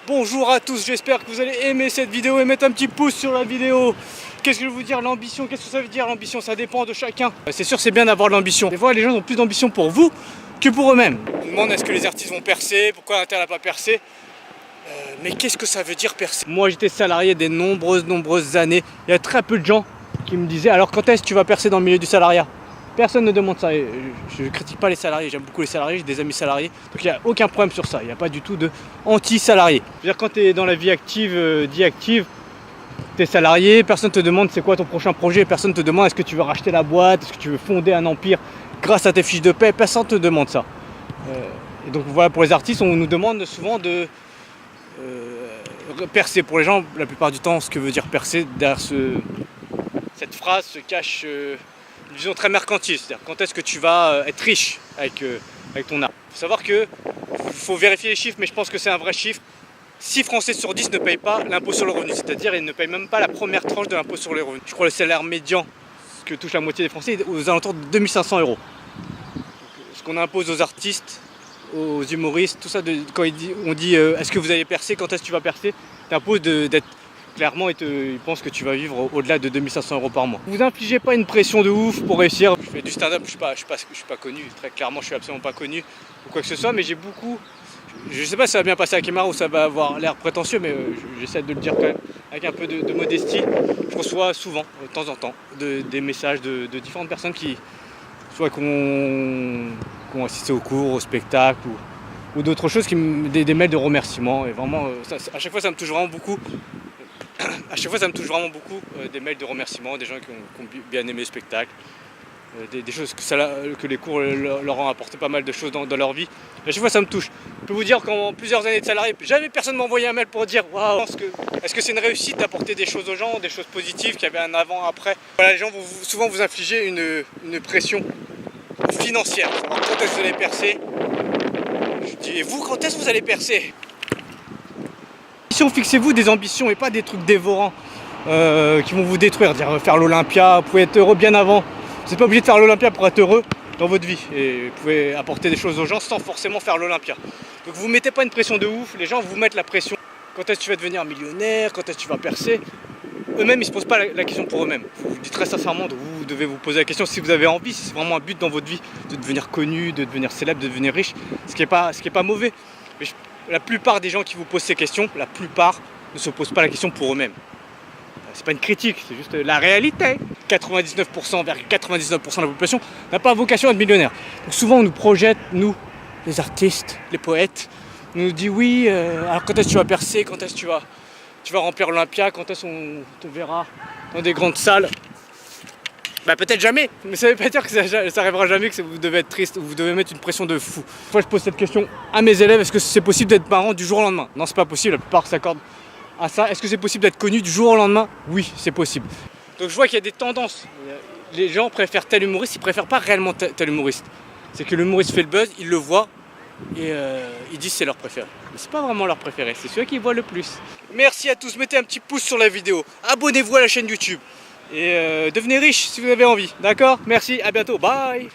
Bonjour à tous, j'espère que vous allez aimer cette vidéo et mettre un petit pouce sur la vidéo. Qu'est-ce que je veux vous dire, l'ambition, qu'est-ce que ça veut dire l'ambition? Ça dépend de chacun. C'est sûr, c'est bien d'avoir de l'ambition. Des fois, les gens ont plus d'ambition pour vous que pour eux-mêmes. On me demande est-ce que les artistes vont percer, pourquoi Inter n'a pas percé. Mais qu'est-ce que ça veut dire percer? Moi, j'étais salarié des nombreuses années. Il y a très peu de gens qui me disaient alors quand est-ce que tu vas percer dans le milieu du salariat? Personne ne demande ça. Je ne critique pas les salariés, j'aime beaucoup les salariés, j'ai des amis salariés. Donc il n'y a aucun problème sur ça, il n'y a pas du tout de anti-salarié. C'est-à-dire quand tu es dans la vie active, tu es salarié, personne ne te demande c'est quoi ton prochain projet, personne ne te demande est-ce que tu veux racheter la boîte, est-ce que tu veux fonder un empire grâce à tes fiches de paie, personne ne te demande ça. Et donc voilà, pour les artistes, on nous demande souvent de percer. Pour les gens, la plupart du temps, ce que veut dire percer, derrière cette phrase se cache une vision très mercantile, c'est-à-dire quand est-ce que tu vas être riche avec ton art. Il faut savoir qu'il faut vérifier les chiffres, mais je pense que c'est un vrai chiffre. 6 Français sur 10 ne payent pas l'impôt sur le revenu, c'est-à-dire ils ne payent même pas la première tranche de l'impôt sur les revenus. Je crois que le salaire médian, ce que touche la moitié des Français, est aux alentours de 2500 €. Ce qu'on impose aux artistes, aux humoristes, tout ça, quand on dit est-ce que vous allez percer, quand est-ce que tu vas percer, t'imposes d'être clairement, ils pensent que tu vas vivre au-delà de 2500 € par mois. Vous infligez pas une pression de ouf pour réussir. Je fais du stand-up, je suis pas connu, très clairement je suis absolument pas connu ou quoi que ce soit, mais j'ai beaucoup. Je sais pas si ça va bien passer à Kemar ou ça va avoir l'air prétentieux, mais j'essaie de le dire quand même avec un peu de modestie. Je reçois souvent, de temps en temps, des messages de différentes personnes qui soit qui ont assisté au cours, au spectacle ou d'autres choses, des mails de remerciements. Et vraiment, à chaque fois ça me touche vraiment beaucoup. Des mails de remerciements, des gens qui ont bien aimé le spectacle, des choses que les cours leur ont apporté pas mal de choses dans leur vie. À chaque fois ça me touche. Je peux vous dire qu'en plusieurs années de salarié, jamais personne m'a envoyé un mail pour dire waouh, est-ce que c'est une réussite d'apporter des choses aux gens, des choses positives, qu'il y avait un avant, après. Voilà, les gens vont souvent vous infliger une pression financière. Alors, quand est-ce que vous allez percer? Je dis et vous, quand est-ce que vous allez percer? Fixez-vous des ambitions et pas des trucs dévorants qui vont vous détruire. Dire faire l'Olympia, vous pouvez être heureux bien avant. Vous n'êtes pas obligé de faire l'Olympia pour être heureux dans votre vie. Et vous pouvez apporter des choses aux gens sans forcément faire l'Olympia. Donc vous ne mettez pas une pression de ouf, les gens vous mettent la pression. Quand est-ce que tu vas devenir millionnaire, quand est-ce que tu vas percer? Eux-mêmes ils ne se posent pas la question pour eux-mêmes. Vous dites très sincèrement, vous devez vous poser la question si vous avez envie, si c'est vraiment un but dans votre vie de devenir connu, de devenir célèbre, de devenir riche, ce qui est pas mauvais. Mais la plupart des gens qui vous posent ces questions, la plupart ne se posent pas la question pour eux-mêmes. C'est pas une critique, c'est juste la réalité. 99% vers 99% de la population n'a pas vocation à être millionnaire. Donc souvent on nous projette, nous, les artistes, les poètes, on nous dit oui, alors quand est-ce que tu vas percer, quand est-ce que tu vas remplir l'Olympia, quand est-ce qu'on te verra dans des grandes salles. Bah peut-être jamais, mais ça veut pas dire que ça arrivera jamais, que vous devez être triste ou vous devez mettre une pression de fou. Moi je pose cette question à mes élèves, est-ce que c'est possible d'être parent du jour au lendemain? Non, c'est pas possible, la plupart s'accordent à ça. Est-ce que c'est possible d'être connu du jour au lendemain? Oui, c'est possible. Donc je vois qu'il y a des tendances. Les gens préfèrent tel humoriste, ils préfèrent pas réellement tel humoriste. C'est que l'humoriste fait le buzz, ils le voient et ils disent c'est leur préféré. Mais c'est pas vraiment leur préféré, c'est celui qui voit le plus. Merci à tous, mettez un petit pouce sur la vidéo, abonnez-vous à la chaîne YouTube. Et devenez riche si vous avez envie, d'accord? Merci, à bientôt, bye!